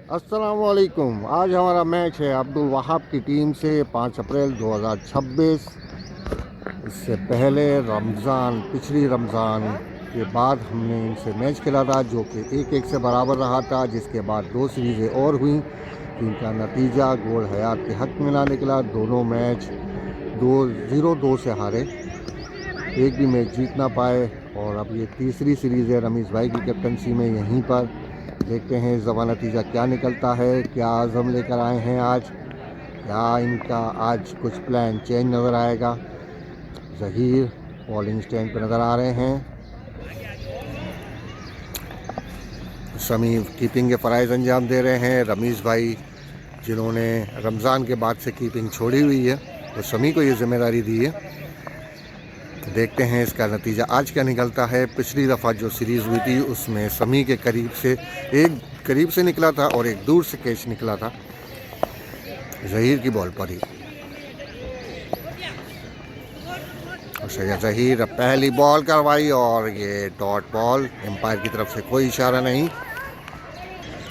अस्सलामुअलैकुम। आज हमारा मैच है अब्दुल वहाब की टीम से 5 अप्रैल 2026। इससे पहले पिछली रमज़ान के बाद हमने इनसे मैच खेला था जो कि 1-1 से बराबर रहा था, जिसके बाद 2 सीरीज़ें और हुई जिनका नतीजा गोल हयात के हक़ में ना निकला। दोनों मैच 2-0-2 से हारे, एक भी मैच जीत ना पाए। और अब ये तीसरी सीरीज़ है रमीज़ भाई की कैप्टनसी में। यहीं पर देखते हैं इस दफ़ा नतीजा क्या निकलता है, क्या आज़म लेकर आए हैं आज, क्या इनका आज कुछ प्लान चेंज नज़र आएगा। ज़हीर बॉलिंग स्टैंड पर नज़र आ रहे हैं, समीर कीपिंग के फ़राइज़ अंजाम दे रहे हैं। रमीज़ भाई जिन्होंने रमज़ान के बाद से कीपिंग छोड़ी हुई है, तो समी को ये ज़िम्मेदारी दी है। देखते हैं इसका नतीजा आज क्या निकलता है। पिछली दफ़ा जो सीरीज़ हुई थी उसमें समी के एक करीब से निकला था और एक दूर से कैच निकला था ज़हीर की बॉल पर ही। और सैयद ज़हीर अब पहली बॉल करवाई और ये डॉट बॉल, एम्पायर की तरफ से कोई इशारा नहीं।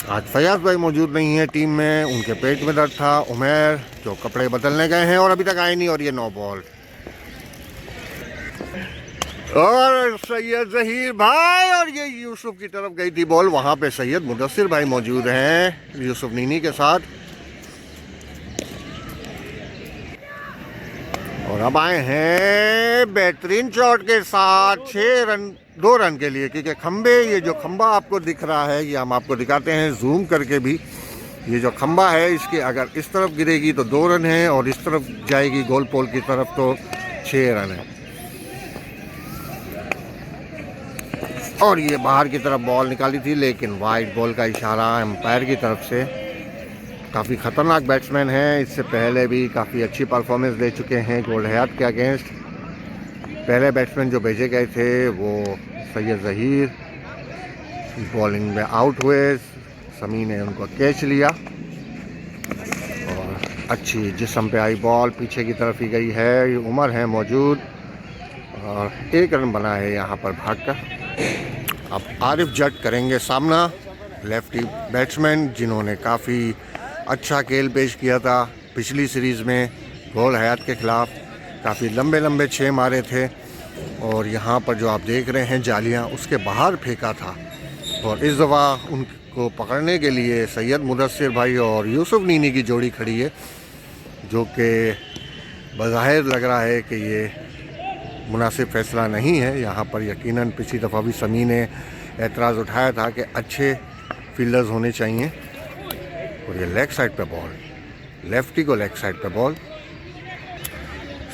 आज फयाज भाई मौजूद नहीं है टीम में, उनके पेट में दर्द था। उमर जो कपड़े बदलने गए हैं और अभी तक आए नहीं, और ये 9 बॉल। और सैयद ज़हीर भाई, और ये यूसुफ की तरफ गई थी बॉल, वहाँ पे सैयद मुदस्सिर भाई मौजूद हैं यूसुफ नीनी के साथ। और अब आए हैं बेहतरीन शॉट के साथ 2 रन के लिए, क्योंकि खंबे, ये जो खंबा आपको दिख रहा है, ये हम आपको दिखाते हैं जूम करके भी। ये जो खंबा है, इसके अगर इस तरफ गिरेगी तो 2 रन है और इस तरफ जाएगी गोल पोल की तरफ तो 6 रन है। और ये बाहर की तरफ बॉल निकाली थी, लेकिन वाइड बॉल का इशारा एम्पायर की तरफ से। काफ़ी ख़तरनाक बैट्समैन हैं, इससे पहले भी काफ़ी अच्छी परफॉर्मेंस दे चुके हैं गोल्ड हयात के अगेंस्ट। पहले बैट्समैन जो भेजे गए थे वो सैयद ज़हीर बॉलिंग में आउट हुए, समी ने उनको कैच लिया और अच्छी जिस्म पे आई बॉल पीछे की तरफ ही गई है। ये उमर है मौजूद और 1 रन बना है यहाँ पर भागकर। अब आरिफ जट करेंगे सामना, लेफ्टी बैट्समैन जिन्होंने काफ़ी अच्छा खेल पेश किया था पिछली सीरीज़ में गोल हयात के ख़िलाफ़। काफ़ी लंबे लंबे 6 मारे थे और यहाँ पर जो आप देख रहे हैं जालियाँ, उसके बाहर फेंका था। और इस दफ़ा उनको पकड़ने के लिए सैयद मुदस्सिर भाई और यूसुफ नीनी की जोड़ी खड़ी है, जो कि बज़ाहिर लग रहा है कि ये मुनासिब फ़ैसला नहीं है। यहाँ पर यकीनन पिछली दफ़ा भी समी ने एतराज़ उठाया था कि अच्छे फील्डर्स होने चाहिए। और ये लेग साइड पे बॉल, लेफ्टी को लेग साइड पे बॉल।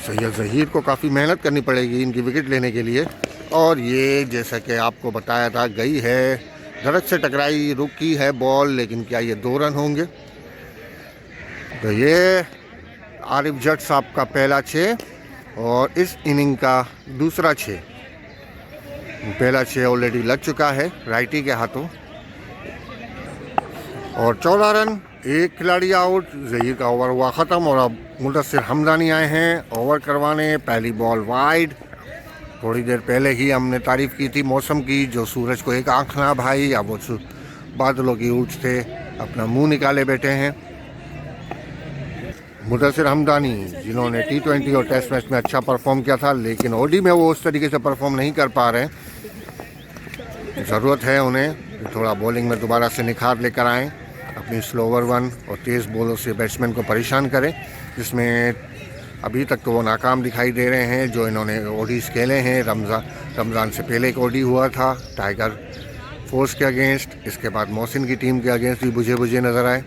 सैयद ज़हीर को काफ़ी मेहनत करनी पड़ेगी इनकी विकेट लेने के लिए। और ये जैसा कि आपको बताया था, गई है, दरख्त से टकराई, रुकी है बॉल, लेकिन क्या ये 2 रन होंगे? तो ये आरिफ जट साहब का पहला 6 और इस इनिंग का दूसरा 6। पहला 6 ऑलरेडी लग चुका है राइटी के हाथों। और 14 रन, 1 खिलाड़ी आउट। ज़हीर का ओवर हुआ ख़त्म और अब मुदस्सिर हमदानी आए हैं ओवर करवाने। पहली बॉल वाइड। थोड़ी देर पहले ही हमने तारीफ़ की थी मौसम की, जो सूरज को एक आँख ना भाई, अब वो बादलों की ऊँच थे अपना मुंह निकाले बैठे हैं। मुदस्सिर हमदानी जिन्होंने T20 और टेस्ट मैच में अच्छा परफॉर्म किया था, लेकिन ओडी में वो उस तरीके से परफॉर्म नहीं कर पा रहे हैं। ज़रूरत है उन्हें थोड़ा बॉलिंग में दोबारा से निखार लेकर आएँ, अपनी स्लोवर 1 और तेज़ बॉलों से बैट्समैन को परेशान करें, जिसमें अभी तक तो वो नाकाम दिखाई दे रहे हैं। जो इन्होंने ओडीज़ खेले हैं, रमज़ान से पहले एक ओडी हुआ था टाइगर फोर्स के अगेंस्ट, इसके बाद मोहसिन की टीम के अगेंस्ट भी बुझे बुझे नज़र आए।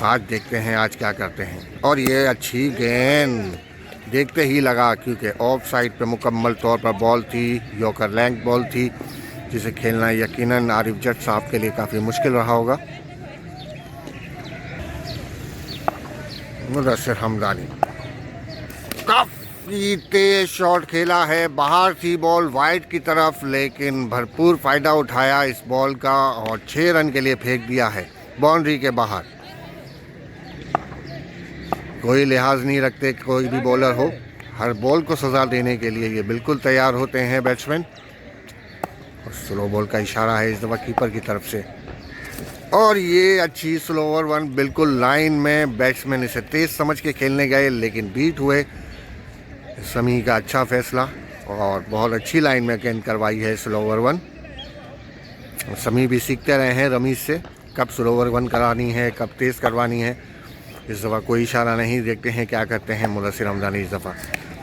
आज देखते हैं आज क्या करते हैं। और ये अच्छी गेंद देखते ही लगा, क्योंकि ऑफ साइड पे मुकम्मल तौर पर बॉल थी, यॉर्कर लेंथ बॉल थी, जिसे खेलना यकीनन आरिफ जट साहब के लिए काफ़ी मुश्किल रहा होगा। मुदस्सिर हमदानी काफ़ी तेज शॉट खेला है, बाहर थी बॉल वाइड की तरफ, लेकिन भरपूर फ़ायदा उठाया इस बॉल का और 6 रन के लिए फेंक दिया है बाउंड्री के बाहर। कोई लिहाज नहीं रखते कोई भी बॉलर हो, हर बॉल को सज़ा देने के लिए ये बिल्कुल तैयार होते हैं बैट्समैन। और स्लो बॉल का इशारा है इस दफ़ा कीपर की तरफ से। और ये अच्छी स्लोवर वन, बिल्कुल लाइन में। बैट्समैन इसे तेज समझ के खेलने गए लेकिन बीट हुए। समी का अच्छा फैसला और बहुत अच्छी लाइन में गेंद करवाई है स्लोवर वन। समी भी सीखते रहे हैं रमीज से, कब स्लोवर वन करानी है, कब तेज़ करवानी है। इस दफ़ा कोई इशारा नहीं, देखते हैं क्या करते हैं मुदस्सिर हमदानी। इस दफ़ा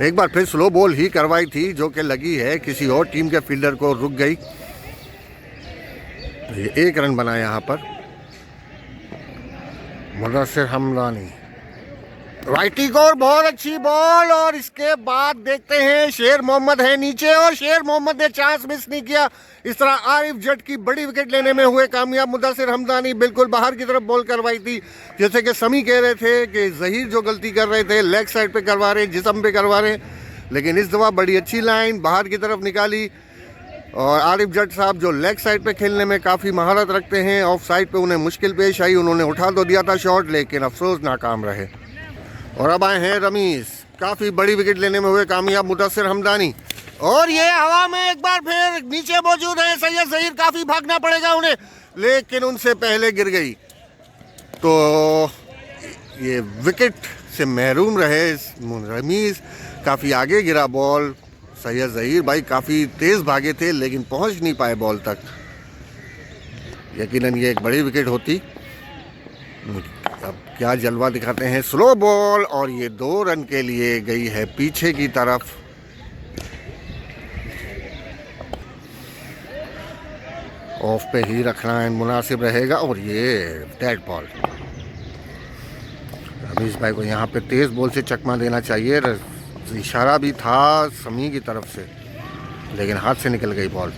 एक बार फिर स्लो बॉल ही करवाई थी जो कि लगी है किसी और टीम के फील्डर को, रुक गई। ये 1 रन बना यहाँ पर। मुदस्सिर हमदानी राइटी को, और बहुत अच्छी बॉल। और इसके बाद देखते हैं शेर मोहम्मद है नीचे और शेर मोहम्मद ने चांस मिस नहीं किया। इस तरह आरिफ जट की बड़ी विकेट लेने में हुए कामयाब। मुदस्सिर हमदानी बिल्कुल बाहर की तरफ बॉल करवाई थी, जैसे कि समी कह रहे थे कि जहीर जो गलती कर रहे थे लेग साइड पे करवा रहे, जिस्म पे करवा रहे, लेकिन इस दफ़ा बड़ी अच्छी लाइन बाहर की तरफ निकाली। और आरिफ जट साहब जो लेग साइड पे खेलने में काफ़ी महारत रखते हैं, ऑफ साइड पे उन्हें मुश्किल पेश आई। उन्होंने उठा तो दिया था शॉट, लेकिन अफसोस नाकाम रहे। और अब आए हैं रमीज, काफ़ी बड़ी विकेट लेने में हुए कामयाब मुदस्सिर हमदानी। और ये हवा में एक बार फिर नीचे मौजूद है सैयद जहीर, काफ़ी भागना पड़ेगा उन्हें, लेकिन उनसे पहले गिर गई तो ये विकेट से महरूम रहे रमीज। काफ़ी आगे गिरा बॉल। सैयद जहीर भाई काफ़ी तेज़ भागे थे लेकिन पहुंच नहीं पाए बॉल तक। यकीनन ये एक बड़ी विकेट होती। अब क्या जलवा दिखाते हैं। स्लो बॉल और ये 2 रन के लिए गई है पीछे की तरफ। ऑफ पे ही रखना है मुनासिब रहेगा। और ये डेड बॉल। रमीज भाई को यहाँ पे तेज़ बॉल से चकमा देना चाहिए। इशारा भी था समी की तरफ से, लेकिन हाथ से निकल गई बॉल।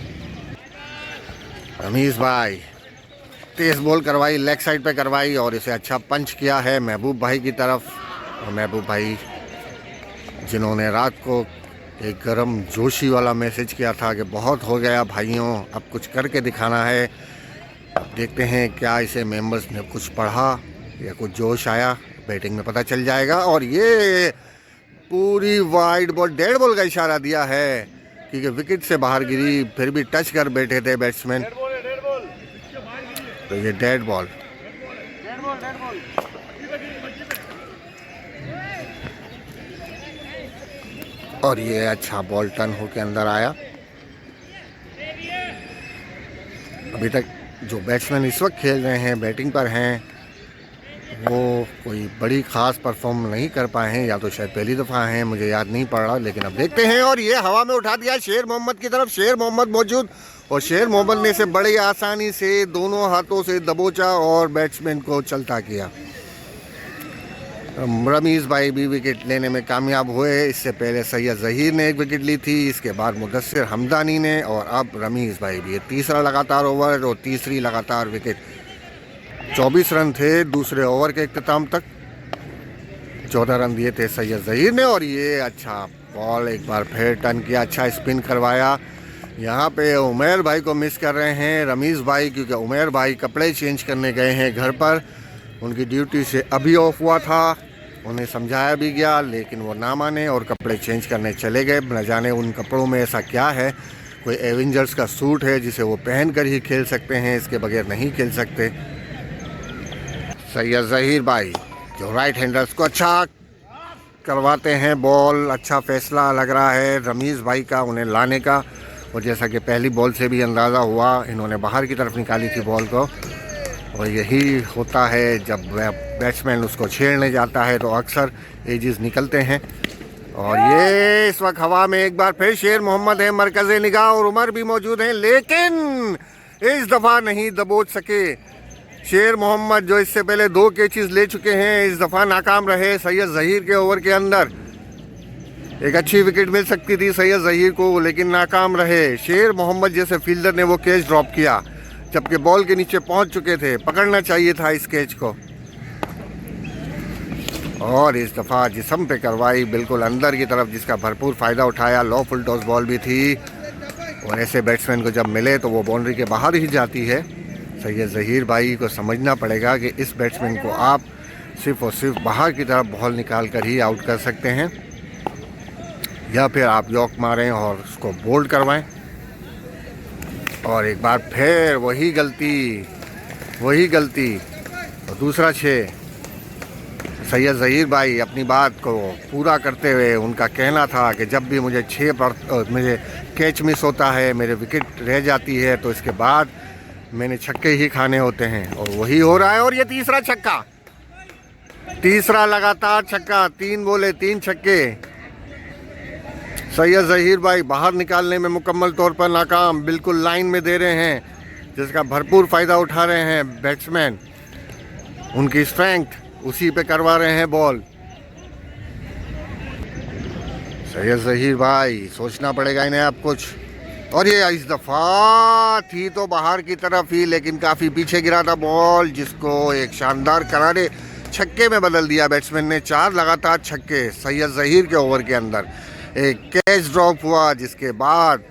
रमीज भाई तेज़ बॉल करवाई, लेग साइड पे करवाई और इसे अच्छा पंच किया है महबूब भाई की तरफ। और महबूब भाई जिन्होंने रात को एक गर्म जोशी वाला मैसेज किया था कि बहुत हो गया भाइयों, अब कुछ करके दिखाना है। अब देखते हैं क्या इसे मेंबर्स ने कुछ पढ़ा या कुछ जोश आया, बैटिंग में पता चल जाएगा। और ये पूरी वाइड बॉल, डेड बॉल का इशारा दिया है क्योंकि विकेट से बाहर गिरी, फिर भी टच कर बैठे थे बैट्समैन, तो ये डेड बॉल। और ये अच्छा बॉल टर्न होके अंदर आया। अभी तक जो बैट्समैन इस वक्त खेल रहे हैं, बैटिंग पर हैं, वो कोई बड़ी ख़ास परफॉर्म नहीं कर पाए हैं, या तो शायद पहली दफ़ा हैं, मुझे याद नहीं पड़ रहा, लेकिन अब देखते हैं। और ये हवा में उठा दिया शेर मोहम्मद की तरफ। शेर मोहम्मद मौजूद और शेर मोहम्मद ने इसे बड़ी आसानी से दोनों हाथों से दबोचा और बैट्समैन को चलता किया। रमीज़ भाई भी विकेट लेने में कामयाब हुए। इससे पहले सैयद जहीर ने एक विकेट ली थी, इसके बाद मुदस्सिर हमदानी ने, और अब रमीज़ भाई भी। ये तीसरा लगातार ओवर और तीसरी लगातार विकेट। 24 रन थे दूसरे ओवर के इख्तिताम तक। 14 रन दिए थे सैयद जहीर ने। और ये अच्छा बॉल एक बार फिर टर्न किया, अच्छा स्पिन करवाया। यहाँ पे उमैर भाई को मिस कर रहे हैं रमीज़ भाई, क्योंकि उमैर भाई कपड़े चेंज करने गए हैं घर पर। उनकी ड्यूटी से अभी ऑफ हुआ था, उन्हें समझाया भी गया लेकिन वो ना माने और कपड़े चेंज करने चले गए। न जाने उन कपड़ों में ऐसा क्या है, कोई एवेंजर्स का सूट है जिसे वो पहन कर ही खेल सकते हैं, इसके बगैर नहीं खेल सकते। सैयद जहीर भाई जो राइट हैंडर्स को अच्छा करवाते हैं बॉल, अच्छा फैसला लग रहा है रमीज़ भाई का उन्हें लाने का। और जैसा कि पहली बॉल से भी अंदाज़ा हुआ, इन्होंने बाहर की तरफ निकाली थी बॉल को। और यही होता है जब बैट्समैन उसको छेड़ने जाता है तो अक्सर एजेस निकलते हैं। और ये इस वक्त हवा में एक बार फिर शेर मोहम्मद है मरकज़े निगाह, और उमर भी मौजूद हैं, लेकिन इस दफ़ा नहीं दबोच सके। शेर मोहम्मद जो इससे पहले 2 कैचेस ले चुके हैं, इस दफ़ा नाकाम रहे। सैयद जहीर के ओवर के अंदर एक अच्छी विकेट मिल सकती थी सैयद जहीर को, लेकिन नाकाम रहे। शेर मोहम्मद जैसे फील्डर ने वो कैच ड्रॉप किया जबकि बॉल के नीचे पहुंच चुके थे, पकड़ना चाहिए था इस कैच को। और इस दफ़ा जिस्म पे करवाई बिल्कुल अंदर की तरफ, जिसका भरपूर फ़ायदा उठाया। लो फुल टॉस बॉल भी थी और ऐसे बैट्समैन को जब मिले तो वो बाउंड्री के बाहर ही जाती है। सैयद जहीर भाई को समझना पड़ेगा कि इस बैट्समैन को आप सिर्फ़ और सिर्फ बाहर की तरफ बॉल निकाल कर ही आउट कर सकते हैं, या फिर आप यॉक मारें और उसको बोल्ड करवाएं। और एक बार फिर वही गलती, वही गलती। और दूसरा 6। सैयद ज़हीर भाई अपनी बात को पूरा करते हुए, उनका कहना था कि जब भी मुझे मुझे कैच मिस होता है, मेरे विकेट रह जाती है, तो इसके बाद मैंने छक्के ही खाने होते हैं, और वही हो रहा है। और ये तीसरा छक्का, तीसरा लगातार छक्का, 3 बोले 3 छक्के। सैयद ज़हीर भाई बाहर निकालने में मुकम्मल तौर पर नाकाम, बिल्कुल लाइन में दे रहे हैं, जिसका भरपूर फ़ायदा उठा रहे हैं बैट्समैन। उनकी स्ट्रेंथ उसी पे करवा रहे हैं बॉल। सैयद ज़हीर भाई सोचना पड़ेगा इन्हें अब कुछ। और ये इस दफ़ा थी तो बाहर की तरफ ही, लेकिन काफ़ी पीछे गिरा था बॉल, जिसको एक शानदार करारे छक्के में बदल दिया बैट्समैन ने। 4 लगातार छक्के सैयद ज़हीर के ओवर के अंदर। एक कैच ड्रॉप हुआ, जिसके बाद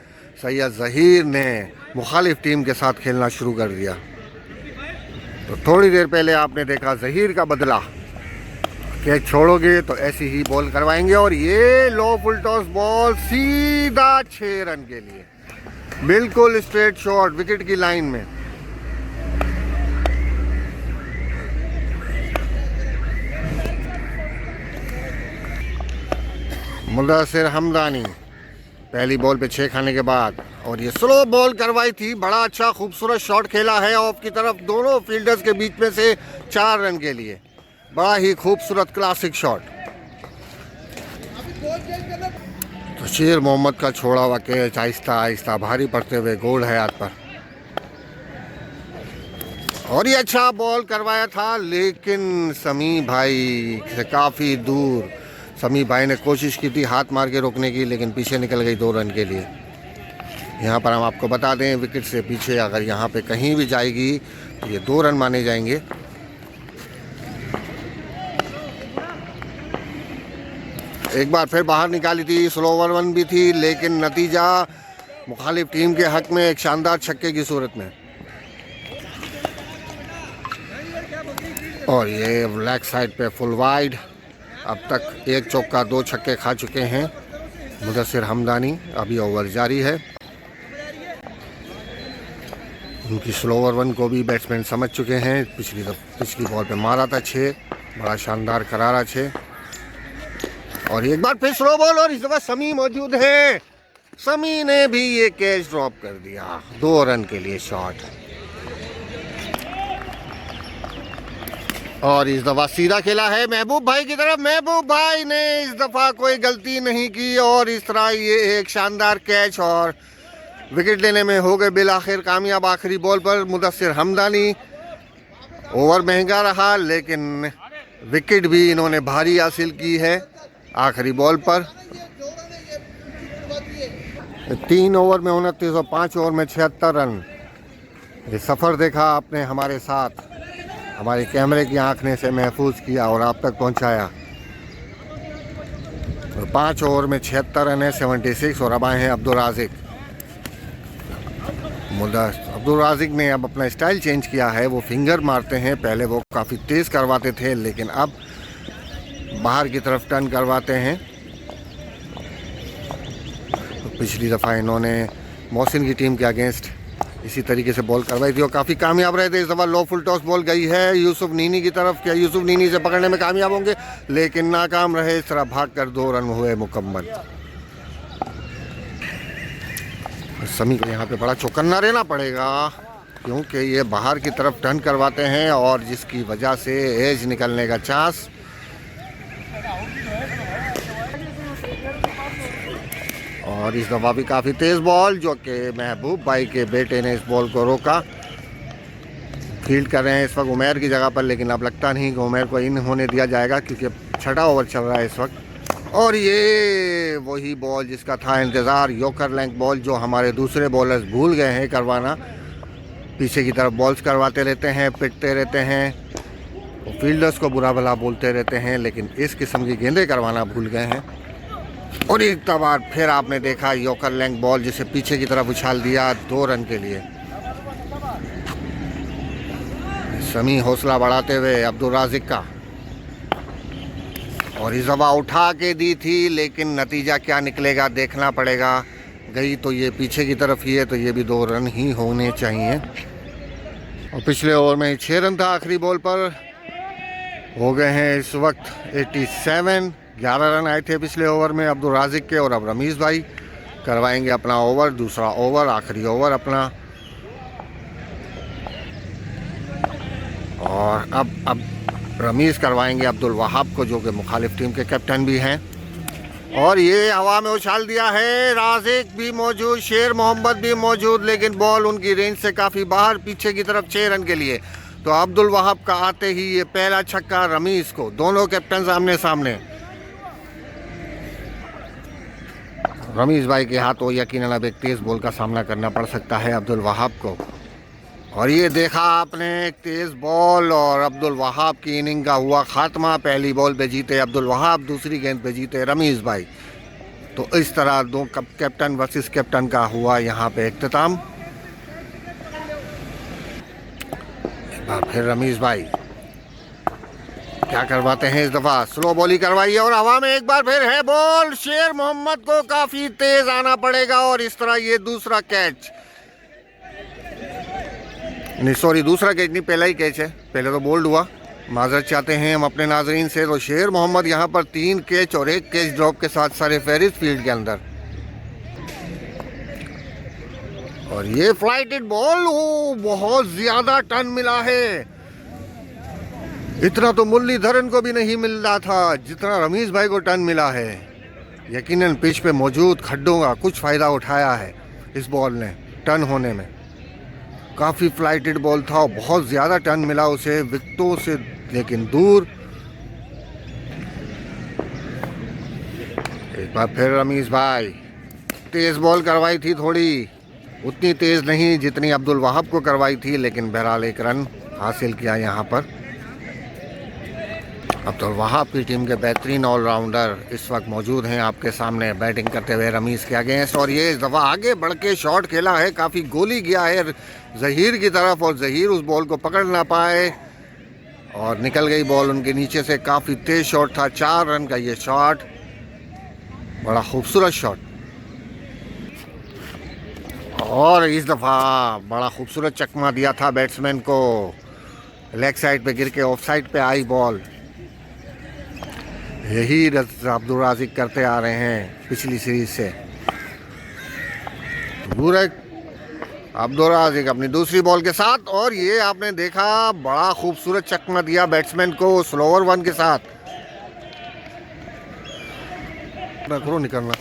सैयद ज़हीर ने मुखालिफ टीम के साथ खेलना शुरू कर दिया। तो थोड़ी देर पहले आपने देखा ज़हीर का बदला, कैच छोड़ोगे तो ऐसी ही बॉल करवाएंगे। और ये लो फुल टॉस बॉल सीधा 6 रन के लिए, बिल्कुल स्ट्रेट शॉट विकेट की लाइन में। मुदस्सिर हमदानी पहली बॉल पे 6 खाने के बाद, और ये स्लो बॉल करवाई थी। बड़ा अच्छा खूबसूरत शॉट खेला है ऑफ की तरफ, दोनों फील्डर्स के बीच में से 4 रन के लिए। बड़ा ही खूबसूरत क्लासिक शॉट। तो शेर मोहम्मद का छोड़ा हुआ कैच आहिस्ता आहिस्ता भारी पड़ते हुए गोल हयात पर। और ये अच्छा बॉल करवाया था, लेकिन समी भाई से काफ़ी दूर। समी भाई ने कोशिश की थी हाथ मार के रोकने की, लेकिन पीछे निकल गई 2 रन के लिए। यहाँ पर हम आपको बता दें, विकेट से पीछे अगर यहाँ पे कहीं भी जाएगी तो ये 2 रन माने जाएंगे। एक बार फिर बाहर निकाली थी, स्लो ओवर 1 भी थी, लेकिन नतीजा मुखालिफ टीम के हक में एक शानदार छक्के की सूरत में। और ये लेग साइड पे फुल वाइड। अब तक 1 चौका 2 छक्के खा चुके हैं मुदस्सिर हमदानी। अभी ओवर जारी है। उनकी स्लो ओवर 1 को भी बैट्समैन समझ चुके हैं। पिछली बॉल पे मारा था 6, बड़ा शानदार करारा 6। और एक बार फिर स्लो बॉल, और इस दफा समी मौजूद है। समी ने भी ये कैच ड्रॉप कर दिया, 2 रन के लिए शॉट। और इस दफ़ा सीधा खेला है महबूब भाई की तरफ। महबूब भाई ने इस दफ़ा कोई गलती नहीं की, और इस तरह ये एक शानदार कैच और विकेट लेने में हो गए बिल आखिर कामयाब। आखिरी बॉल पर मुदस्सिर हमदानी। ओवर महंगा रहा, लेकिन विकेट भी इन्होंने भारी हासिल की है आखिरी बॉल पर। 3 ओवर में 29 और 5 ओवर में 76 रन। ये सफ़र देखा आपने हमारे साथ, हमारे कैमरे की आँख ने से महफूज किया और आप तक पहुंचाया। तो 5 ओवर में 76 रन है, 76। और अब आए हैं अब्दुल राज़िक। अब्दुल राज़िक ने अब अपना स्टाइल चेंज किया है, वो फिंगर मारते हैं। पहले वो काफ़ी तेज़ करवाते थे, लेकिन अब बाहर की तरफ टर्न करवाते हैं। तो पिछली दफ़ा इन्होंने मोहसिन की टीम के अगेंस्ट इसी तरीके से बॉल करवाई थी और काफ़ी कामयाब रहे थे। इस दफ़ा लो फुल टॉस बॉल गई है यूसुफ नीनी की तरफ। क्या यूसुफ नीनी से पकड़ने में कामयाब होंगे, लेकिन नाकाम रहे। इस तरह भागकर 2 रन हुए मुकम्मल। समी को यहाँ पे बड़ा चौकन्ना रहना पड़ेगा, क्योंकि ये बाहर की तरफ टर्न करवाते हैं, और जिसकी वजह से एज निकलने का चांस। और इस दफ़ा भी काफ़ी तेज़ बॉल, जो कि महबूब भाई के बेटे ने इस बॉल को रोका। फील्ड कर रहे हैं इस वक्त उमैर की जगह पर, लेकिन अब लगता नहीं कि उमैर को इन होने दिया जाएगा, क्योंकि 6वां ओवर चल रहा है इस वक्त। और ये वही बॉल जिसका था इंतज़ार, यॉर्कर लेंथ बॉल, जो हमारे दूसरे बॉलर्स भूल गए हैं करवाना। पीछे की तरफ बॉल्स करवाते रहते हैं, पिटते रहते हैं, फील्डर्स को बुरा भला बोलते रहते हैं, लेकिन इस किस्म की गेंदें करवाना भूल गए हैं। और एक बार फिर आपने देखा यॉर्कर लेंथ बॉल, जिसे पीछे की तरफ उछाल दिया 2 रन के लिए। समी हौसला बढ़ाते हुए अब्दुल राज़िक का, और इस दफ़ा उठा के दी थी, लेकिन नतीजा क्या निकलेगा देखना पड़ेगा। गई तो ये पीछे की तरफ ही है, तो ये भी 2 रन ही होने चाहिए। और पिछले ओवर में 6 रन था आखिरी बॉल पर। हो गए हैं इस वक्त 87। 11 रन आए थे पिछले ओवर में अब्दुल राजिक के। और अब रमीज़ भाई करवाएंगे अपना ओवर, दूसरा ओवर, आखिरी ओवर अपना। और अब रमीज़ करवाएंगे अब्दुल वहाब को, जो कि मुखालिफ टीम के कैप्टन भी हैं। और ये हवा में उछाल दिया है। राजिक भी मौजूद, शेर मोहम्मद भी मौजूद, लेकिन बॉल उनकी रेंज से काफ़ी बाहर, पीछे की तरफ 6 रन के लिए। तो अब्दुल वहाब का आते ही ये पहला छक्का रमीज़ को। दोनों कैप्टन आमने सामने। रमीज़ भाई के हाथों यकीनन अब एक तेज़ बॉल का सामना करना पड़ सकता है अब्दुल वहाब को। और ये देखा आपने, एक तेज़ बॉल और अब्दुल वहाब की इनिंग का हुआ खात्मा। पहली बॉल पे जीते अब्दुल वहाब, दूसरी गेंद पे जीते रमीज़ भाई। तो इस तरह दो कैप्टन वर्सेस कैप्टन का हुआ यहाँ पे इख्तिताम। एक बार फिर रमीज़ भाई क्या करवाते हैं इस दफ़ा, स्लो बॉली करवाई और हवा में एक बार फिर है बॉल। शेर मोहम्मद को काफ़ी तेज़ आना पड़ेगा और इस तरह ये दूसरा कैच, नहीं सॉरी दूसरा कैच नहीं, पहला ही कैच है, पहले तो बोल्ड हुआ। माजरत चाहते हैं हम अपने नाजरीन से। तो शेर मोहम्मद यहाँ पर 3 कैच और 1 कैच ड्रॉप के साथ सारे फहरिस्त फील्ड के अंदर। और ये फ्लाइटेड बॉल, बहुत ज़्यादा टर्न मिला है। इतना तो मुरलीधरन को भी नहीं मिल रहा था जितना रमीज़ भाई को टर्न मिला है। यकीनन पिच पे मौजूद खड्डों का कुछ फ़ायदा उठाया है इस बॉल ने टर्न होने में। काफ़ी फ्लाइटेड बॉल था और बहुत ज़्यादा टर्न मिला उसे विकेटों से, लेकिन दूर। एक बार फिर रमीज़ भाई तेज़ बॉल करवाई थी, थोड़ी उतनी तेज़ नहीं जितनी अब्दुल वहाब को करवाई थी, लेकिन बहरहाल 1 रन हासिल किया यहाँ पर। अब्दुल वहाब की टीम के बेहतरीन ऑलराउंडर इस वक्त मौजूद हैं आपके सामने बैटिंग करते हुए रमीज़ के अगेंस्ट। और ये इस दफ़ा आगे बढ़ के शॉट खेला है, काफ़ी गोली गया है ज़हीर की तरफ और ज़हीर उस बॉल को पकड़ ना पाए और निकल गई बॉल उनके नीचे से। काफ़ी तेज़ शॉट था, 4 रन का ये शॉट, बड़ा खूबसूरत शॉट। और इस दफ़ा बड़ा खूबसूरत चकमा दिया था बैट्समैन को, लेग साइड पे गिर के ऑफ साइड पे आई बॉल। यही अब्दुल राजिक करते आ रहे हैं पिछली सीरीज से। बुरक अब्दुल राजिक अपनी दूसरी बॉल के साथ, और ये आपने देखा बड़ा खूबसूरत चकमा दिया बैट्समैन को स्लोअर 1 के साथ। करो निकलना।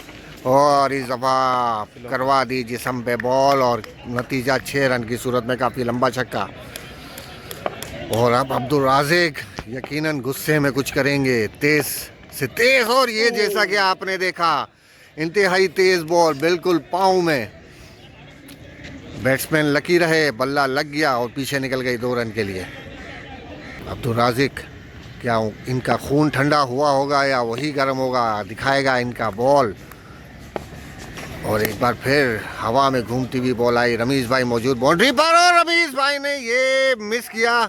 और इस दफ़ा करवा दी जिस्म पे बॉल और नतीजा 6 रन की सूरत में, काफ़ी लंबा छक्का। और अब अब्दुल राजिक यकीनन गुस्से में कुछ करेंगे, तेज़ से तेज़। और ये जैसा कि आपने देखा इंतहाई तेज़ बॉल बिल्कुल पाँव में, बैट्समैन लकी रहे, बल्ला लग गया और पीछे निकल गई 2 रन के लिए। अब्दुल राजिक क्या इनका खून ठंडा हुआ होगा या वही गर्म होगा, दिखाएगा इनका बॉल। और एक बार फिर हवा में घूमती हुई बॉल आई, रमीज़ भाई मौजूद बाउंड्री पर और रमीज़ भाई ने ये मिस किया।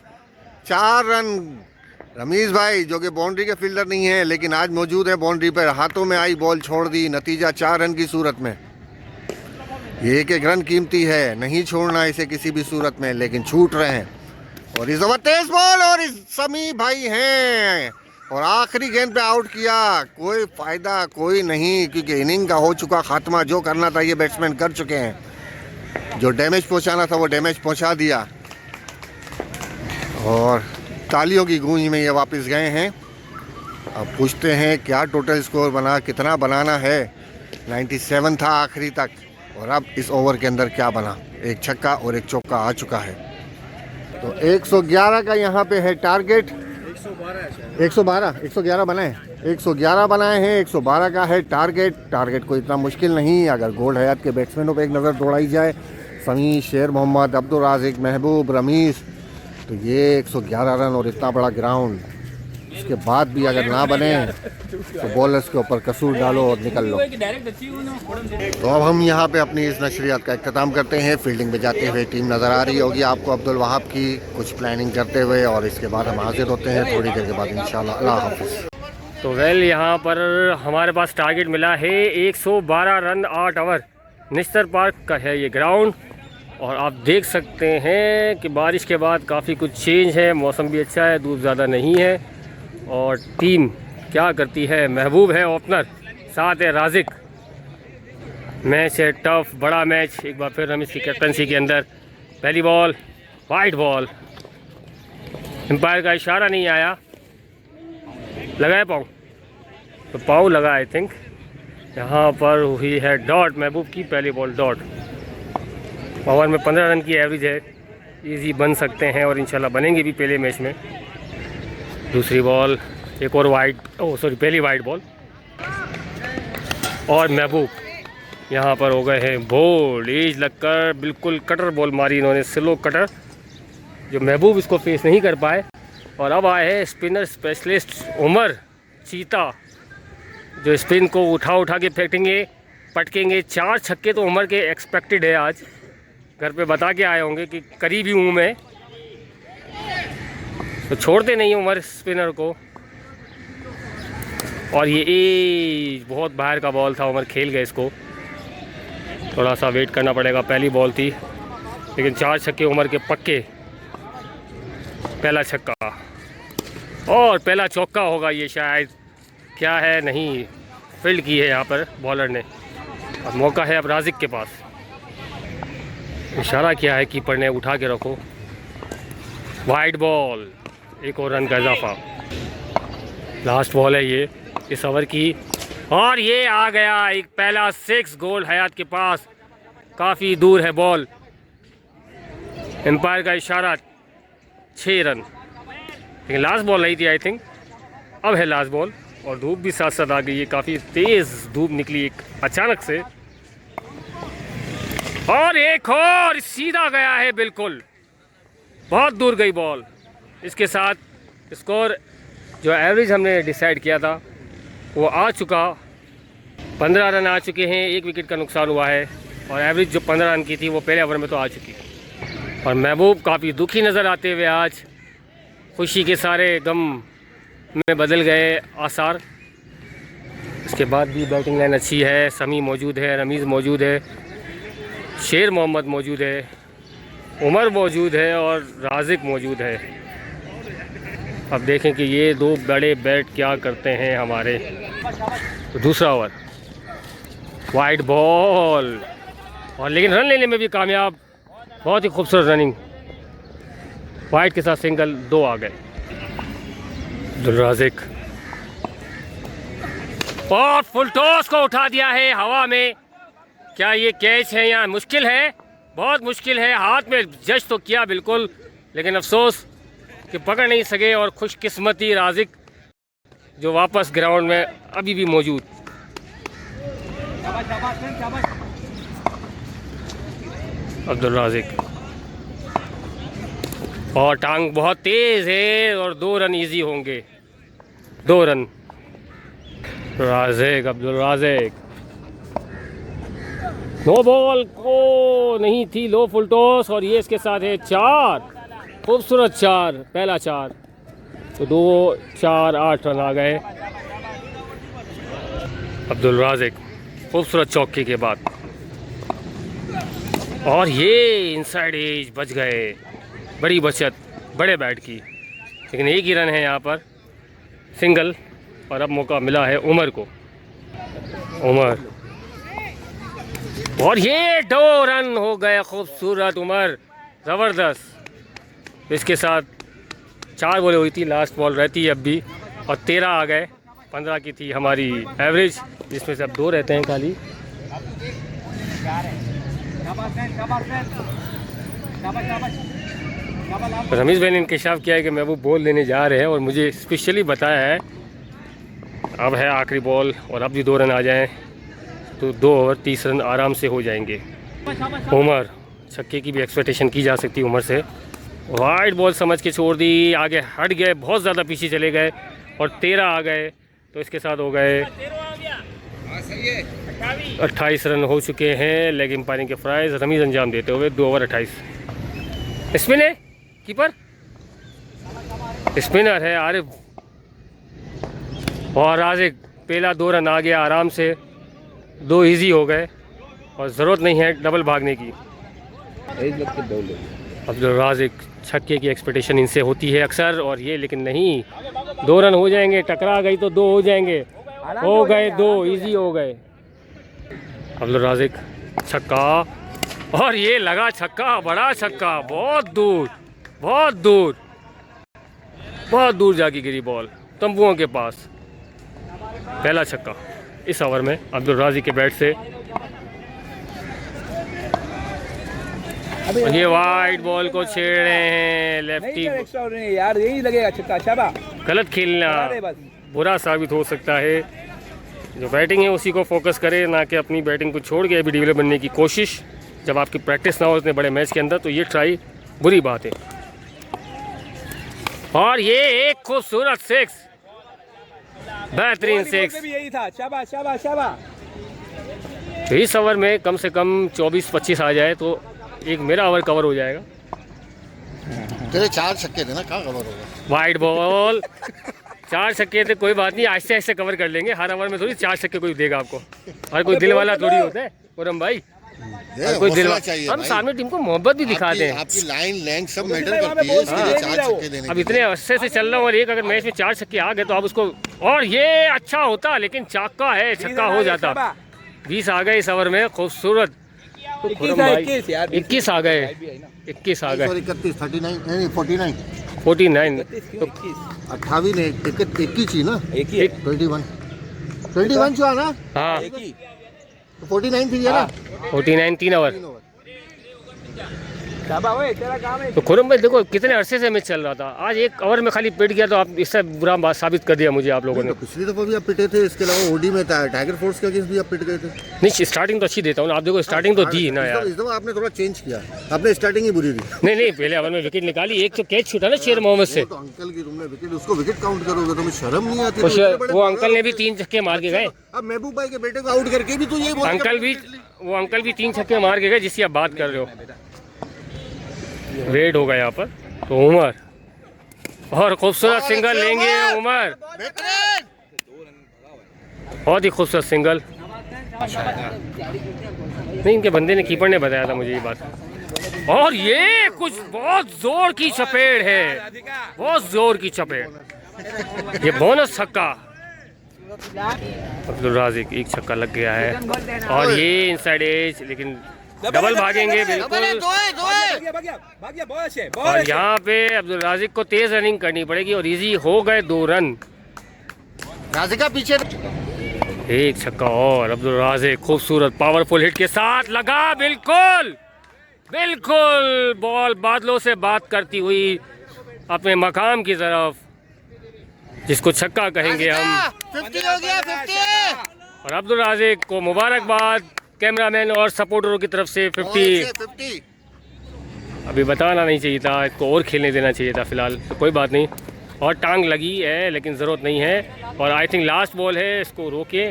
4 रन रमीज़ भाई जो कि बाउंड्री के फील्डर नहीं है, लेकिन आज मौजूद है बाउंड्री पर, हाथों में आई बॉल छोड़ दी, नतीजा 4 रन की सूरत में। ये 1-1 रन कीमती है, नहीं छोड़ना इसे किसी भी सूरत में, लेकिन छूट रहे हैं। और इस ओवर तेज बॉल और इस समी भाई हैं और आखिरी गेंद पे आउट किया। कोई फ़ायदा कोई नहीं, क्योंकि इनिंग का हो चुका खात्मा। जो करना था ये बैट्समैन कर चुके हैं, जो डैमेज पहुंचाना था वो डैमेज पहुंचा दिया। और तालियों की गूंज में ये वापस गए हैं। अब पूछते हैं क्या टोटल स्कोर बना, कितना बनाना है। 97 था आखिरी तक, और अब इस ओवर के अंदर क्या बना, 1 छक्का और 1 चौका आ चुका है। तो 111 का यहाँ पे है टारगेट। 111 बनाए 111 बनाए हैं, 112 का है टारगेट। टारगेट को इतना मुश्किल नहीं, अगर गोल्ड हयात के बैट्समैनों पे एक नज़र दौड़ाई जाए, समी, शेर मोहम्मद, अब्दुल राजिक, महबूब, रमीज़, तो ये 111 रन और इतना बड़ा ग्राउंड, इसके बाद भी अगर ना बने तो बॉलर्स के ऊपर कसूर डालो और निकल लो। तो अब हम यहाँ पे अपनी इस नशरियात का इख्तिताम करते हैं। फील्डिंग में जाते हुए टीम नज़र आ रही होगी आपको अब्दुल वहाब की, कुछ प्लानिंग करते हुए, और इसके बाद हम हाजिर होते हैं थोड़ी देर के बाद इंशाल्लाह। अल्लाह हाफ़िज़। तो वेल यहाँ पर हमारे पास टारगेट मिला है 112 रन 8 ओवर। निस्तर पार्क का है ये ग्राउंड, और आप देख सकते हैं कि बारिश के बाद काफ़ी कुछ चेंज है, मौसम भी अच्छा है, धूप ज़्यादा नहीं है। और टीम क्या करती है, महबूब है ओपनर, साथ है राजिक। मैच है टफ, बड़ा मैच। एक बार फिर हम इसकी कैप्टनसी के अंदर। पहली बॉल वाइड बॉल, एम्पायर का इशारा नहीं आया, लगाए पाँव, तो पाँव लगा आई थिंक। यहाँ पर हुई है डॉट, महबूब की पहली बॉल डॉट। ओवर में 15 रन की एवरेज है, इजी बन सकते हैं और इंशाल्लाह बनेंगे भी पहले मैच में। दूसरी बॉल, एक और वाइड, पहली वाइड बॉल, और महबूब यहाँ पर हो गए हैं बोल्ड। एज लगकर बिल्कुल कटर बॉल मारी इन्होंने, स्लो कटर, जो महबूब इसको फेस नहीं कर पाए। और अब आए हैं स्पिनर स्पेशलिस्ट उमर चीता, जो स्पिन को उठा के फेंकेंगे, पटकेंगे। 4 छक्के तो उमर के एक्सपेक्टेड है आज। घर पे बता के आए होंगे कि करीब ही हूँ मैं, तो छोड़ते नहीं उमर स्पिनर को। और ये बहुत बाहर का बॉल था, उमर खेल गए इसको, थोड़ा सा वेट करना पड़ेगा। पहली बॉल थी, लेकिन 4 छक्के उमर के पक्के। पहला छक्का और पहला चौका होगा ये शायद, क्या है, नहीं, फील्ड की है यहाँ पर बॉलर ने। अब मौका है अब राजिक के पास, इशारा किया है कीपर ने, उठा के रखो। वाइड बॉल, एक और रन का इजाफा। लास्ट बॉल है ये इस ओवर की, और ये आ गया एक पहला 6 गोल हयात के पास। काफ़ी दूर है बॉल, एम्पायर का इशारा, 6 रन। लेकिन लास्ट बॉल नहीं थी आई थिंक, अब है लास्ट बॉल। और धूप भी साथ साथ आ गई है, काफ़ी तेज़ धूप निकली एक अचानक से। और एक और सीधा गया है बिल्कुल, बहुत दूर गई बॉल। इसके साथ स्कोर जो एवरेज हमने डिसाइड किया था वो आ चुका, 15 रन आ चुके हैं, 1 विकेट का नुकसान हुआ है। और एवरेज जो 15 रन की थी वो पहले ओवर में तो आ चुकी। और महबूब काफ़ी दुखी नज़र आते हुए आज, खुशी के सारे गम में बदल गए आसार। इसके बाद भी बैटिंग लाइन अच्छी है, समी मौजूद है, रमीज़ मौजूद है, शेर मोहम्मद मौजूद है, उमर मौजूद है और राजिक मौजूद है। अब देखें कि ये 2 बड़े बैट क्या करते हैं हमारे। तो दूसरा ओवर, वाइड बॉल, और लेकिन रन लेने में भी कामयाब, बहुत ही खूबसूरत रनिंग। वाइड के साथ सिंगल, 2 आ गए। राजिक और फुल टॉस को उठा दिया है हवा में। क्या ये कैच है या मुश्किल है, बहुत मुश्किल है। हाथ में जज तो किया बिल्कुल, लेकिन अफसोस कि पकड़ नहीं सके। और खुशकिस्मती राजिक जो वापस ग्राउंड में अभी भी मौजूद। अब्दुल राजिक, और टांग बहुत तेज़ है, और 2 रन इजी होंगे, 2 run. Rajik, Abdul Rajik, no ball को नहीं थी, लो फुल टॉस, और ये इसके साथ है 4, खूबसूरत 4, पहला 4, तो 2, 4, 8 रन आ गए अब्दुल राजिक खूबसूरत चौके के बाद। और ये इनसाइड एज बच गए, बड़ी बचत बड़े बैट की। लेकिन 1 ही रन है यहाँ पर, सिंगल। और अब मौका मिला है उमर को, उमर, और ये 2 रन हो गए, खूबसूरत उमर, ज़बरदस्त। इसके साथ 4 बॉलें हुई थी, लास्ट बॉल रहती है अब भी, और 13 आ गए। 15 की थी हमारी एवरेज, जिसमें से अब 2 रहते हैं खाली। रमीज़ भाई ने इंकशाफ किया है कि महबूब बॉल लेने जा रहे हैं, और मुझे स्पेशली बताया है। अब है आखिरी बॉल, और अब भी 2 रन आ जाएं तो 2 ओवर 30 रन आराम से हो जाएंगे। उमर, छक्के की भी एक्सपेक्टेशन की जा सकती है उमर से। वाइड बॉल समझ के छोड़ दी, आगे हट गए, बहुत ज़्यादा पीछे चले गए, और 13 आ गए। तो इसके साथ हो गए 28 रन हो चुके हैं। लेग एम्पायरिंग के प्राइज रमीज़ अंजाम देते हुए 2 ओवर 28। स्पिन है, कीपर स्पिनर है आरिफ, और राजिक, पहला 2 रन आ गया आराम से, 2 इजी हो गए, और ज़रूरत नहीं है डबल भागने की। अब्दुल राज़िक छक्के की एक्सपेक्टेशन इनसे होती है अक्सर, और ये लेकिन नहीं, 2 रन हो जाएंगे, टकरा गई तो 2 हो जाएंगे, हो गए 2, इजी हो गए। अब्दुल राज़िक छक्का, और ये लगा छक्का, बड़ा छक्का, बहुत दूर, बहुत दूर, बहुत दूर जाके गिरी बॉल तंबुओं के पास। पहला छक्का इस ओवर में अब्दुल राज़िक के बैट से। और ये वाइड बॉल को छेड़ रहे हैं लेफ्टी, यार यही लगेगा छक्का, शाबाश। गलत खेलना बुरा साबित हो सकता है। जो बैटिंग है उसी को फोकस करे, ना कि अपनी बैटिंग को छोड़ के अभी डिविलियर बनने की कोशिश। जब आपकी प्रैक्टिस ना हो इतने बड़े मैच के अंदर तो ये ट्राई बुरी बात है। और ये एक खूबसूरत 6, बेहतरीन 6। यही था, शाबाश शाबाश शाबाश। तो इस ओवर में कम से कम 24-25 आ जाए तो एक मेरा ओवर कवर हो जाएगा। तेरे 4 छक्के थे ना, कहाँ कवर होगा? वाइड बॉल 4 छक्के थे, कोई बात नहीं, आहिस्ते आहिस्ते कवर कर लेंगे। हर ओवर में थोड़ी 4 छक्के कोई देगा आपको, हर कोई दिल वाला थोड़ी होता है पूरम भाई, हर कोई दिल चाहिए। हम सामने टीम को मोहब्बत भी दिखाते हैं। आपकी लाइन लेंथ सब मैटर करती है, इसके लिए 4 छक्के देने। अब इतने अरसे से चल रहा हूँ और एक अगर मैच में 4 छक्के आ गए तो आप उसको, और ये अच्छा होता लेकिन चाका है, छक्का हो जाता। 20 आ गए इस ओवर में, खूबसूरत। 21 आ गए, 21 आ गए, 31, 39 नहीं 49, 49 तो 28 ने 21 ही ना, 21 जो है ना, हाँ 49 थी ना, 49 3 ओवर। शाबाश ओए, तेरा काम है। तो खुरम भाई देखो कितने अरसे से मैच चल रहा था, आज एक ओवर में खाली पिट गया तो आप इससे बुरा बात साबित कर दिया मुझे आप लोगों ने। तो पिछली दफा भी आप पिटे थे, इसके अलावा ओडी में टाइगर फोर्स के अगेंस्ट भी आप पिट गए थे। नहीं स्टार्टिंग तो अच्छी देता हूँ ना, आप देखो स्टार्टिंग तो दी ना यार। इस दफा आपने थोड़ा चेंज किया, आपने स्टार्टिंग ही बुरी दी। नहीं नहीं, पहले ओवर में विकेट निकाली, एक तो कैच छूटा ना शेर मोहम्मद से, तो अंकल की तुमने विकेट, उसको विकेट काउंट करोगे, तुम्हें शर्म नहीं आती? वो अंकल ने भी 3 छक्के मार के गए। अब महबूब भाई के बेटे को आउट करके भी तो ये बोल, वो अंकल भी 3 छक्के मार के गए जिसकी आप बात कर रहे हो। रेड होगा यहाँ पर तो उमर, और खूबसूरत सिंगल लेंगे उमर, बहुत ही खूबसूरत सिंगल। नहीं इनके बंदे ने, कीपर ने बताया था मुझे ये बात। और ये कुछ बहुत जोर की चपेट है, बहुत जोर की चपेट, ये बोनस छक्का। अब्दुल राज़िक एक छक्का लग गया है, और ये इनसाइड एज, लेकिन डबल भागेंगे बिल्कुल। और यहाँ पे अब्दुल राज़िक को तेज रनिंग करनी पड़ेगी और इजी हो गए 2 रन। राज़िक का पीछे एक छक्का और अब्दुल राज़िक खूबसूरत पावरफुल हिट के साथ लगा, बिल्कुल बिल्कुल बॉल बादलों से बात करती हुई अपने मकाम की तरफ, जिसको छक्का कहेंगे हम। 50 हो गया, 50। और अब्दुल राज़िक को मुबारकबाद कैमरामैन और सपोर्टरों की तरफ से 50। अभी बताना नहीं चाहिए था, इसको और खेलने देना चाहिए था फिलहाल, तो कोई बात नहीं। और टांग लगी है लेकिन ज़रूरत नहीं है, और आई थिंक लास्ट बॉल है, इसको रोके,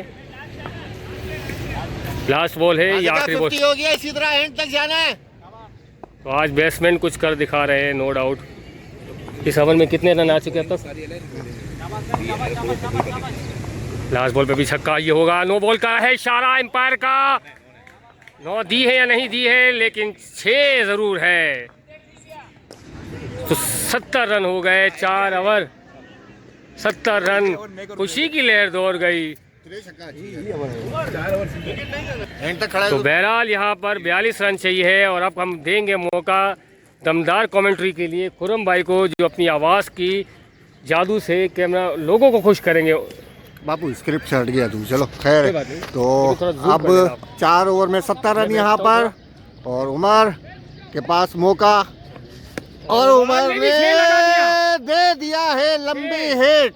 लास्ट बॉल है या आखिरी बॉल हो गया, इसी तरह एंड तक जाना है। तो आज बैट्समैन कुछ कर दिखा रहे हैं, नो डाउट। इस ओवर में कितने रन आ चुके हैं अब तक? लास्ट बॉल पे भी छक्का, ये होगा, नो बॉल का है इशारा एम्पायर का, 9 दी है या नहीं दी है, लेकिन 6 ज़रूर है। तो 70 रन हो गए, 4 ओवर 70 रन, खुशी की लहर दौड़ गई। तो बहरहाल यहाँ पर 42 रन चाहिए है, और अब हम देंगे मौका दमदार कमेंट्री के लिए खुरम भाई को, जो अपनी आवाज़ की जादू से कैमरा लोगों को खुश करेंगे। बापू स्क्रिप्ट से हट गया तू, चलो खैर। तो अब 4 ओवर में 70 रन यहाँ पर, और उमर के पास मौका, और उमर ने दे दिया है लंबी हिट,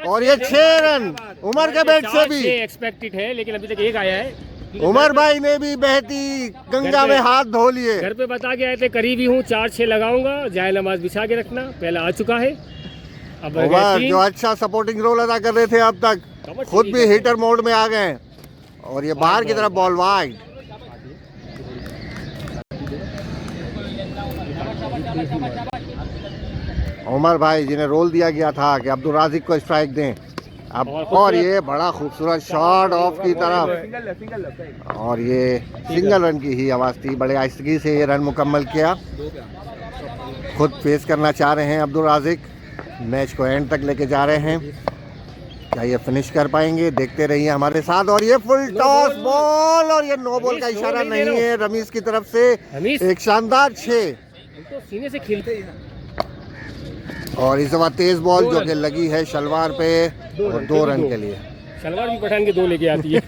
और ये 6 रन उमर के बैट से भी एक्सपेक्टेड है, लेकिन अभी तक एक आया है। उमर भाई ने भी बहती गंगा में हाथ धो लिए। घर पे बता के आए थे करीबी हूँ, 4-6 लगाऊंगा, जाए नमाज बिछा के रखना, पहला आ चुका है। अब उमर जो अच्छा सपोर्टिंग रोल अदा कर रहे थे अब तक, खुद भी हिटर मोड में आ गए, और ये बाहर की तरफ बॉल वाइड। उमर भाई जिन्हें रोल दिया गया था कि अब्दुल राज़िक को स्ट्राइक दें, अब और ये बड़ा खूबसूरत शॉट ऑफ की तरफ, सिंगल और ये सिंगल रन की ही आवाज़ थी। बड़े आहिस्तगी से ये रन मुकम्मल किया। खुद फेस करना चाह रहे हैं अब्दुल राज़िक, मैच को एंड तक लेके जा रहे हैं। क्या ये फिनिश कर पाएंगे? देखते रहिए हमारे साथ। और ये फुल टॉस बॉल, और ये नो बॉल का इशारा नहीं है रमीज की तरफ से। एक शानदार 6 तो सीने से खेलते और इस बार तेज बॉल जो कि लगी है शलवार पे, और 2 रन के लिए। शलवार भी पठान के 2 लेके आती है।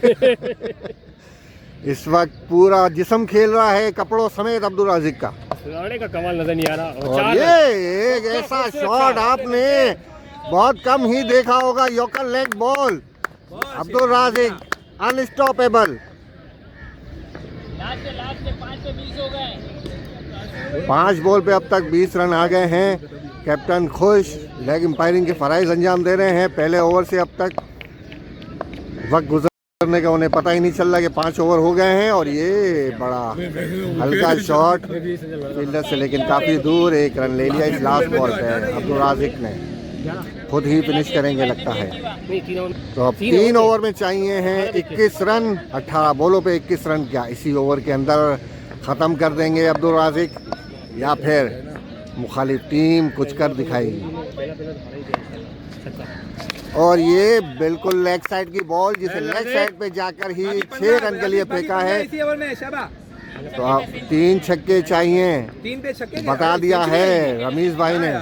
इस वक्त पूरा जिस्म खेल रहा है कपड़ों समेत अब्दुल राज़िक का। खिलाड़ी का कमाल नजर नहीं आ रहा। और ये एक ऐसा शॉट आपने बहुत कम ही देखा होगा, yorker leg ball, Abdul Razik unstoppable. 5 ball पे अब तक 20 रन आ गए हैं। कैप्टन खुश, लेग एम्पायरिंग के फराइज अंजाम दे रहे हैं। पहले ओवर से अब तक वक्त गुजरने का उन्हें पता ही नहीं चल रहा कि 5 ओवर हो गए हैं। और ये बड़ा हल्का शॉट फील्डर से, लेकिन काफ़ी दूर, 1 रन ले लिया इस लास्ट बॉल पे अब्दुल राज़िक ने। खुद ही फिनिश करेंगे लगता है। तो अब 3 ओवर में चाहिए हैं 21 रन। 18 बॉलों पे 21 रन, क्या इसी ओवर के अंदर ख़त्म कर देंगे अब्दुल राज़िक, या फिर मुखालिफ टीम कुछ कर दिखाएगी? और ये बिल्कुल लेग साइड की बॉल, जिसे लेग साइड पे जाकर ही 6 रन के लिए फेंका है। तो अब 3 छक्के चाहिए, 3 पे छक्के बता दिया है रमीज भाई ने।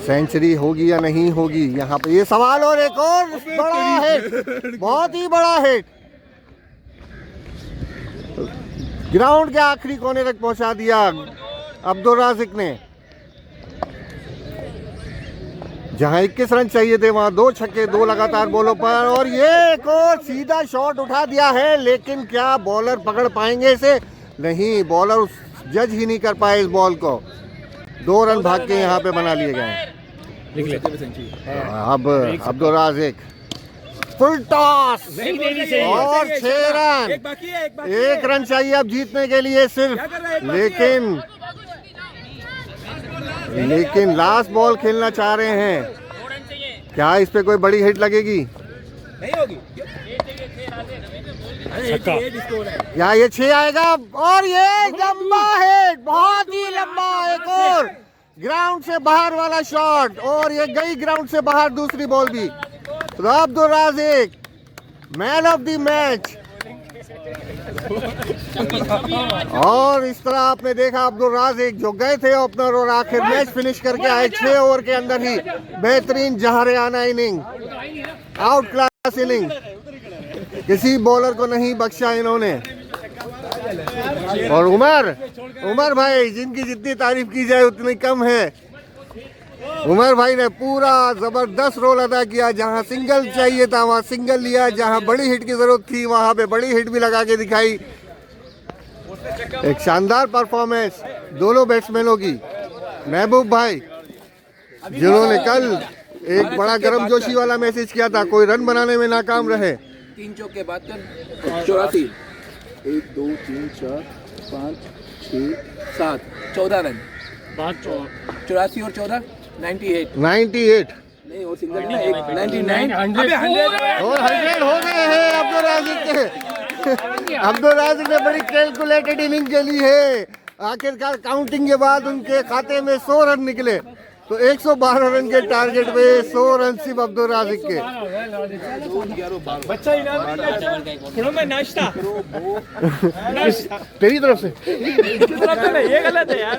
सेंचुरी होगी या नहीं होगी, यहाँ पे ये सवाल। और एक और बड़ा हिट, बहुत ही बड़ा हिट, ग्राउंड के आखिरी कोने तक पहुंचा दिया अब्दुल राज़िक ने। जहां 21 रन चाहिए थे, वहां 2 छक्के 2 लगातार बॉलों पर। और ये एक और सीधा शॉट उठा दिया है, लेकिन क्या बॉलर पकड़ पाएंगे इसे? नहीं, बॉलर जज ही नहीं कर पाए इस बॉल को। 2 रन भाग के यहाँ पे बना लिए गए। अब अब्दुल राज़िक फुल टॉस और 6 रन, 1 रन चाहिए अब जीतने के लिए सिर्फ। लेकिन लास्ट बॉल खेलना चाह रहे हैं। क्या इस पे कोई बड़ी हिट लगेगी? नहीं होगी। या ये 6 आएगा? और ये लंबा हिट, बहुत ही लंबा, एक और ग्राउंड से बाहर वाला शॉट, और ये गई ग्राउंड से बाहर दूसरी बॉल भी। तो Abdul Razik man of the match. और इस तरह आपने देखा अब्दुल राज़िक जो गए थे ओपनर, और आखिर मैच फिनिश करके आए 6 ओवर के अंदर ही। बेहतरीन जहरियाना इनिंग, आउट क्लास इनिंग, किसी बॉलर को नहीं बख्शा इन्होंने। और उमर भाई, जिनकी जितनी तारीफ की जाए उतनी कम है। उमर भाई ने पूरा जबरदस्त रोल अदा किया। जहां सिंगल चाहिए था वहां सिंगल लिया, जहां बड़ी हिट की जरूरत थी वहां पे बड़ी हिट भी लगा के दिखाई। एक शानदार परफॉर्मेंस दोनों बैट्समैनों की। महबूब भाई, जिन्होंने कल एक बड़ा गर्मजोशी वाला मैसेज किया था, कोई रन बनाने में नाकाम रहे। 3 चौके बाद 84, 1 2 3 4 5 6 7 14 रन। 84 और 14 98 नहीं, वो सिंगल ना, एक 99 अबे 100 और 100 हो गए हैं अब्दुल राज़िक के। अब्दुल राज़िक ने बड़ी कैलकुलेटेड इनिंग खेली है। आखिरकार काउंटिंग के बाद उनके खाते में 100 रन निकले। तो 112 रन के टारगेट पे 100 रन सिर्फ अब्दुल राज़िक के। बच्चा इनाम में नाश्ता तेरी तरफ से ये गलत है यार।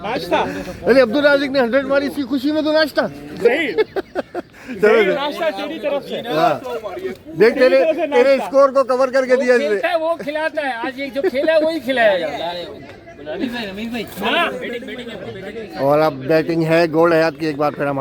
नाश्ता, अरे अब्दुल राज़िक ने 100 मारी, इसकी खुशी में तो नाश्ता। चलो नाश्ता तेरी तरफ से। देख, तेरे स्कोर को कवर करके दिया इसने। वो खिलाता है, आज एक जो खेला वही खिलाएगा। और अब बैटिंग है गोल्ड हयात की। एक बार फिर हम